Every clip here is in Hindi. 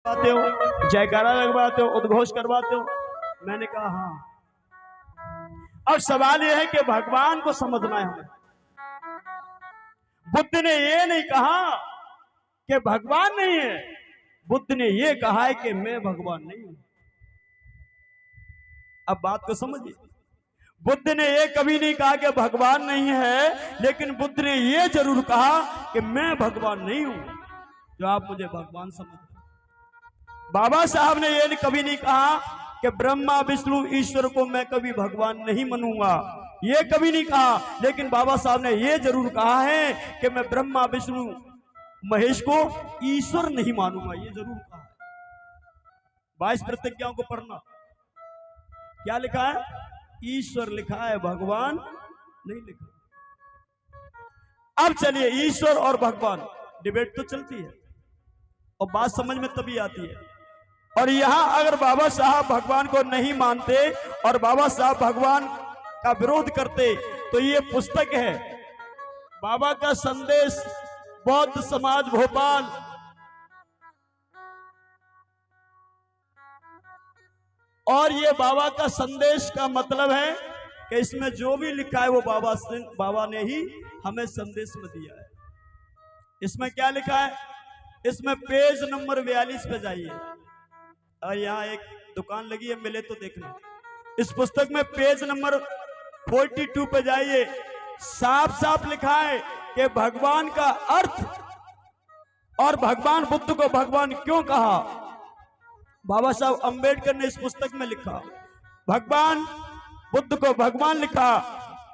करवाते हो, जयकारा लगवाते हो, उद्घोष करवाते हो। मैंने कहा हाँ। अब सवाल यह है कि भगवान को समझना है हमें। बुद्ध ने ये नहीं कहा कि भगवान नहीं है, बुद्ध ने ये कहा है कि मैं भगवान नहीं हूं। अब बात को समझिए, बुद्ध ने ये कभी नहीं कहा कि भगवान नहीं है, लेकिन बुद्ध ने ये जरूर कहा कि मैं भगवान नहीं हूं, जो आप मुझे भगवान समझते। बाबा साहब ने ये कभी नहीं कहा कि ब्रह्मा विष्णु ईश्वर को मैं कभी भगवान नहीं मानूंगा, ये कभी नहीं कहा। लेकिन बाबा साहब ने ये जरूर कहा है कि मैं ब्रह्मा विष्णु महेश को ईश्वर नहीं मानूंगा, ये जरूर कहा है। 22 प्रतिज्ञाओं को पढ़ना, क्या लिखा है? ईश्वर लिखा है, भगवान नहीं लिखा। अब चलिए, ईश्वर और भगवान डिबेट तो चलती है और बात समझ में तभी आती है। और यहां अगर बाबा साहब भगवान को नहीं मानते और बाबा साहब भगवान का विरोध करते तो ये पुस्तक है बाबा का संदेश, बौद्ध समाज भोपाल, और ये बाबा का संदेश का मतलब है कि इसमें जो भी लिखा है वो बाबा ने ही हमें संदेश में दिया है। इसमें क्या लिखा है? इसमें पेज नंबर 42 पे जाइए, और यहाँ एक दुकान लगी है, मिले तो देखना। इस पुस्तक में पेज नंबर 42 पे जाइए, साफ साफ लिखा है कि भगवान का अर्थ और भगवान बुद्ध को भगवान क्यों कहा। बाबा साहब अंबेडकर ने इस पुस्तक में लिखा, भगवान बुद्ध को भगवान लिखा।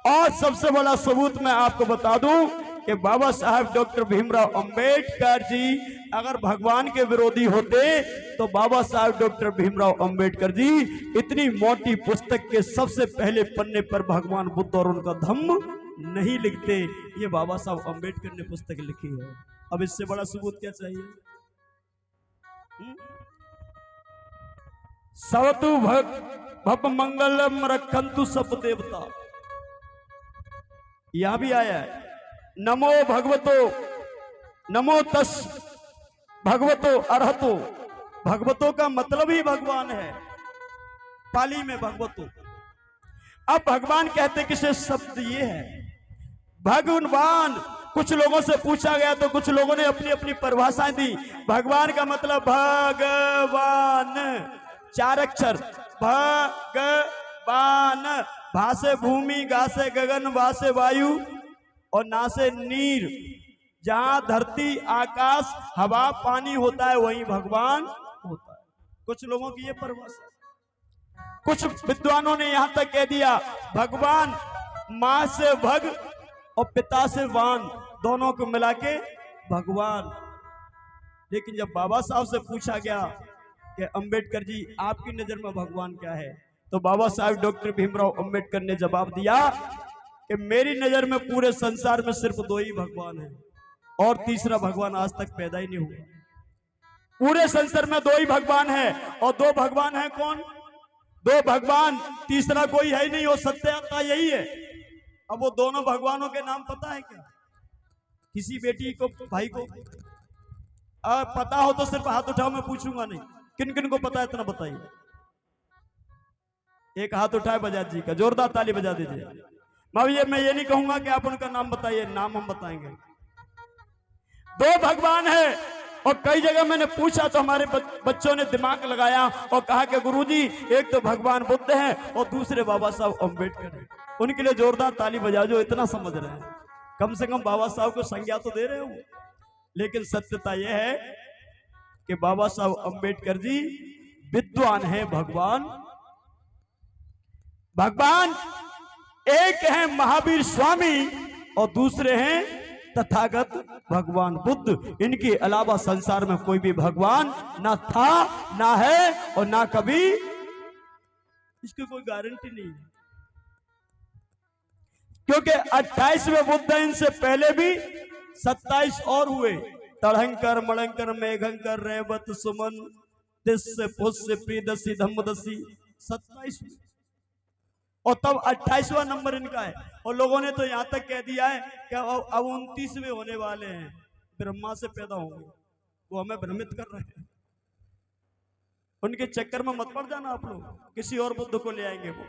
और सबसे बड़ा सबूत मैं आपको बता दूं कि बाबा साहब डॉक्टर भीमराव अंबेडकर जी अगर भगवान के विरोधी होते तो बाबा साहब डॉक्टर भीमराव अंबेडकर जी इतनी मोटी पुस्तक के सबसे पहले पन्ने पर भगवान बुद्ध और उनका धम्म नहीं लिखते। ये बाबा साहब अंबेडकर ने पुस्तक लिखी है। अब इससे बड़ा सबूत क्या चाहिए? सवतु भव मंगलम रखंतु सब देवता, यहां भी आया है, नमो भगवतो, नमो तस् भगवतो अरहतो। भगवतो का मतलब ही भगवान है, पाली में भगवतो। अब भगवान कहते किसे शब्द ये है भगवान। कुछ लोगों से पूछा गया तो कुछ लोगों ने अपनी अपनी परिभाषाएं दी। भगवान का मतलब भगवान, 4 अक्षर, भगवान। भा से भूमि, गा से गगन, वा से वायु और ना से नीर। जहां धरती, आकाश, हवा, पानी होता है वहीं भगवान होता है। कुछ लोगों की ये परिभाषा। कुछ विद्वानों ने यहां तक कह दिया भगवान मां से भग और पिता से वान, दोनों को मिला के भगवान। लेकिन जब बाबा साहब से पूछा गया कि अंबेडकर जी आपकी नजर में भगवान क्या है, तो बाबा साहब डॉक्टर भीमराव अंबेडकर ने जवाब दिया कि मेरी नजर में पूरे संसार में सिर्फ 2 ही भगवान हैं और तीसरा भगवान आज तक पैदा ही नहीं हुआ। पूरे संसार में 2 ही भगवान है, और 2 भगवान है कौन? 2 भगवान, तीसरा कोई है ही नहीं। हो सत्यता यही है। अब वो दोनों भगवानों के नाम पता है क्या? किसी बेटी को, भाई को पता हो तो सिर्फ हाथ उठाओ, मैं पूछूंगा नहीं। किन किन को पता है इतना बताइए। एक हाथ उठाए बजाज जी का, जोरदार ताली बजा दीजिए। मैं ये नहीं कहूंगा कि आप उनका नाम बताइए, नाम हम बताएंगे। 2 भगवान है। और कई जगह मैंने पूछा तो हमारे बच्चों ने दिमाग लगाया और कहा कि गुरुजी एक तो भगवान बुद्ध है और दूसरे बाबा साहब अंबेडकर है। उनके लिए जोरदार ताली बजा जो इतना समझ रहे हैं। कम से कम बाबा साहब को संज्ञा तो दे रहे हो। लेकिन सत्यता यह है कि बाबा साहब अंबेडकर जी विद्वान है। भगवान एक है महावीर स्वामी और दूसरे हैं तथागत भगवान बुद्ध। इनके अलावा संसार में कोई भी भगवान ना था, ना है और ना कभी, इसकी कोई गारंटी नहीं है। क्योंकि 28वें बुद्ध, इनसे पहले भी 27 और हुए। तड़हंकर, मड़ंकर, मेघंकर, रेवत, सुमन, दिस्य, पुष्य, प्रियदसी, धम्मदसी, 27 हुए। और तब 28वां नंबर इनका है। और लोगों ने तो यहां तक कह दिया है कि अब 29वें होने वाले हैं, ब्रह्मा से पैदा होंगे। वो हमें भ्रमित कर रहे हैं। उनके चक्कर में मत पड़ जाना आप लोग, किसी और बुद्ध को ले आएंगे वो,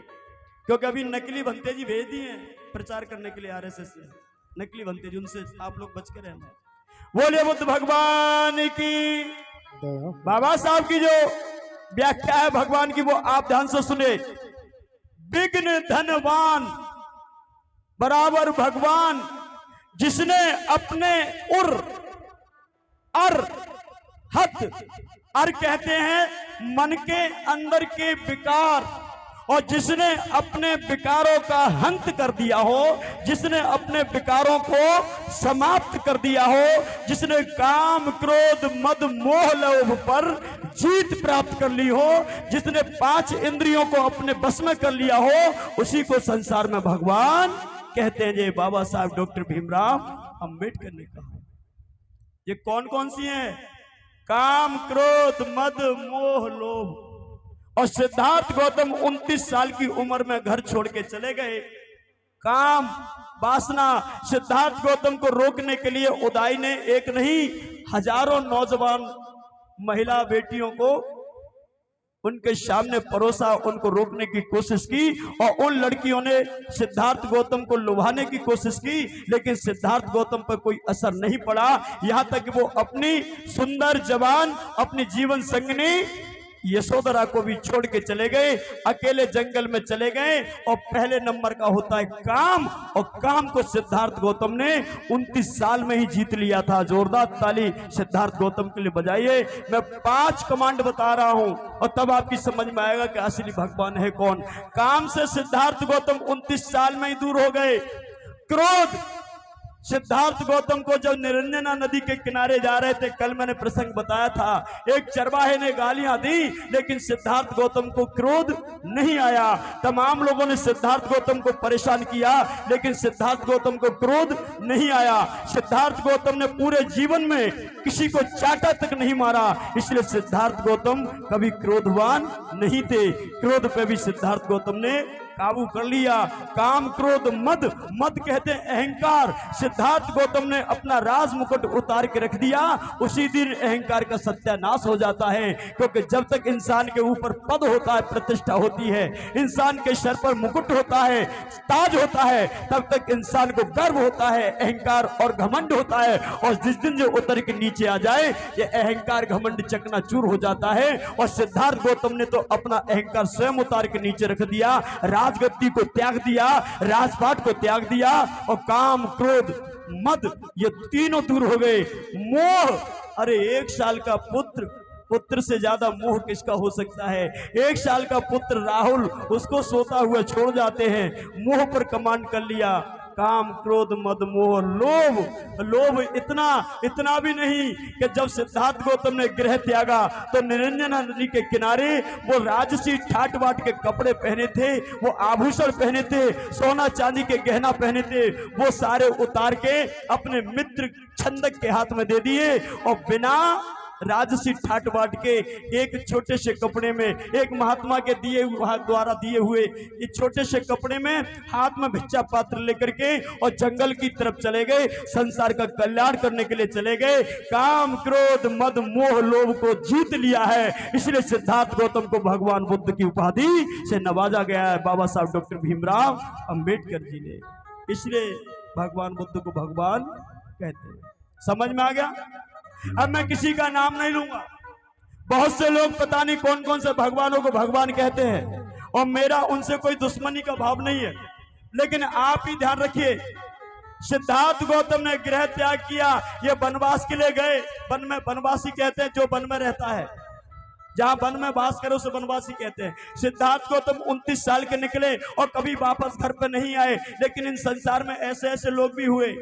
क्योंकि अभी नकली भंते जी भेज दिए प्रचार करने के लिए आरएसएस से, नकली भंते जी, उनसे आप लोग बच के रहना। बोले बुद्ध भगवान की। बाबा साहब की जो व्याख्या है भगवान की वो आप ध्यान से सुने। विघ्न धनवान बराबर भगवान, जिसने अपने उर अर हत, अर कहते हैं मन के अंदर के विकार, और जिसने अपने विकारों का हंत कर दिया हो, जिसने अपने विकारों को समाप्त कर दिया हो, जिसने काम क्रोध मद मोह लोभ पर जीत प्राप्त कर ली हो, जिसने 5 इंद्रियों को अपने बस में कर लिया हो, उसी को संसार में भगवान कहते हैं। ये बाबा साहब डॉक्टर भीमराव अंबेडकर ने कहा। ये कौन कौन सी हैं? काम क्रोध मद मोह लोभ। और सिद्धार्थ गौतम 29 साल की उम्र में घर छोड़ के चले गए। काम वासना सिद्धार्थ गौतम को रोकने के लिए उदाई ने एक नहीं हजारों नौजवान महिला बेटियों को उनके सामने परोसा, उनको रोकने की कोशिश की, और उन लड़कियों ने सिद्धार्थ गौतम को लुभाने की कोशिश की, लेकिन सिद्धार्थ गौतम पर कोई असर नहीं पड़ा। यहां तक कि वो अपनी सुंदर जवान अपनी जीवन संगनी यशोधरा को भी छोड़ के चले गए, अकेले जंगल में चले गए। और पहले नंबर का होता है काम, और काम को सिद्धार्थ गौतम ने 29 साल में ही जीत लिया था। जोरदार ताली सिद्धार्थ गौतम के लिए बजाइए। मैं 5 कमांड बता रहा हूं और तब आपकी समझ में आएगा कि असली भगवान है कौन। काम से सिद्धार्थ गौतम 29 साल में ही दूर हो गए। क्रोध सिद्धार्थ गौतम को जब निरंजना नदी के किनारे जा रहे थे, कल मैंने प्रसंग बताया था, एक चरवाहे ने गालियां दी, लेकिन सिद्धार्थ गौतम को क्रोध नहीं आया। तमाम लोगों ने सिद्धार्थ गौतम को परेशान किया, लेकिन सिद्धार्थ गौतम को क्रोध नहीं आया। सिद्धार्थ गौतम ने पूरे जीवन में किसी को चाटा तक नहीं मारा, इसलिए सिद्धार्थ गौतम कभी क्रोधवान नहीं थे। क्रोध पे भी सिद्धार्थ गौतम ने काबू कर लिया। काम क्रोध मद, मद कहते हैं अहंकार, सिद्धार्थ गौतम ने अपना राज मुकुट उतार के रख दिया। उसी दिन अहंकार का सत्यानाश हो जाता है, क्योंकि जब तक इंसान के ऊपर पद होता है, प्रतिष्ठा होती है, इंसान के सर पर मुकुट होता है, ताज होता है, तब तक इंसान को गर्व होता है, अहंकार और घमंड होता है। और जिस दिन जो उतर के नीचे आ जाए, ये अहंकार घमंड चकनाचूर हो जाता है। और सिद्धार्थ गौतम ने तो अपना अहंकार स्वयं उतार के नीचे रख दिया, राजगद्दी को त्याग दिया, राजपाट को त्याग दिया, और काम क्रोध मद ये तीनों दूर हो गए। मोह, अरे 1 साल का पुत्र से ज्यादा मोह किसका हो सकता है? 1 साल का पुत्र राहुल, उसको सोता हुआ छोड़ जाते हैं, मोह पर कमांड कर लिया। काम क्रोध मद मोह लोभ, लोभ इतना भी नहीं कि जब सिद्धार्थ गौतम ने गृह त्यागा तो निरंजना नदी के किनारे वो राजसी ठाट बाट के कपड़े पहने थे, वो आभूषण पहने थे, सोना चांदी के गहना पहने थे, वो सारे उतार के अपने मित्र छंदक के हाथ में दे दिए। और बिना राजसी ठाट बाट के एक छोटे से कपड़े में, एक महात्मा के द्वारा दिए हुए ये छोटे से कपड़े में हाथ में भिक्षा पात्र लेकर के और जंगल की तरफ चले गए, संसार का कल्याण करने के लिए चले गए। काम क्रोध मद मोह लोभ को जीत लिया है, इसलिए सिद्धार्थ गौतम को भगवान बुद्ध की उपाधि से नवाजा गया है बाबा साहब डॉक्टर भीमराव अंबेडकर जी ने, इसलिए भगवान बुद्ध को भगवान कहते हैं। समझ में आ गया? अब मैं किसी का नाम नहीं लूंगा, बहुत से लोग पता नहीं कौन कौन से भगवानों को भगवान कहते हैं, और मेरा उनसे कोई दुश्मनी का भाव नहीं है, लेकिन आप ही ध्यान रखिए, सिद्धार्थ गौतम ने गृह त्याग किया, ये वनवास के लिए गए। वन में वनवासी कहते हैं जो वन में रहता है, जहां वन में वास करे उसे वनवासी कहते हैं। सिद्धार्थ गौतम 29 साल के निकले और कभी वापस घर पर नहीं आए, लेकिन इन संसार में ऐसे ऐसे लोग भी हुए,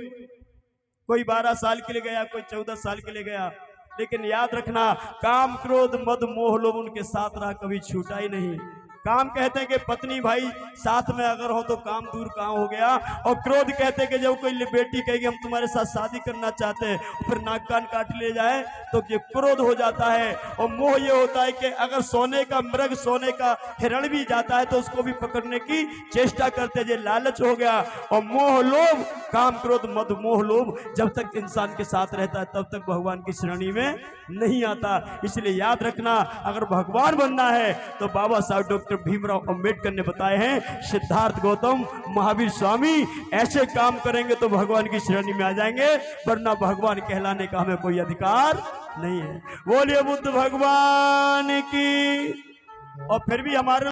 कोई 12 साल के लिए गया, कोई 14 साल के लिए गया, लेकिन याद रखना काम क्रोध मद मोह लोभ उनके साथ रहा, कभी छूटा ही नहीं। काम कहते हैं कि पत्नी भाई साथ में अगर हो तो काम दूर कहाँ हो गया। और क्रोध कहते हैं कि जब कोई बेटी कहेगी हम तुम्हारे साथ शादी करना चाहते हैं, फिर नाक कान काट ले जाए तो ये क्रोध हो जाता है। और मोह ये होता है कि अगर सोने का मृग, सोने का हिरण भी जाता है तो उसको भी पकड़ने की चेष्टा करते हैं, ये लालच हो गया। और मोह लोभ, काम क्रोध मद मोह लोभ जब तक इंसान के साथ रहता है तब तक भगवान की श्रेणी में नहीं आता। इसलिए याद रखना, अगर भगवान बनना है तो बाबा साहब डॉक्टर भीमराव अंबेडकर ने बताए हैं, सिद्धार्थ गौतम, महावीर स्वामी ऐसे काम करेंगे तो भगवान की श्रेणी में आ जाएंगे, वरना भगवान कहलाने का हमें कोई अधिकार नहीं है। बोलिए बुद्ध भगवान की। और फिर भी हमारे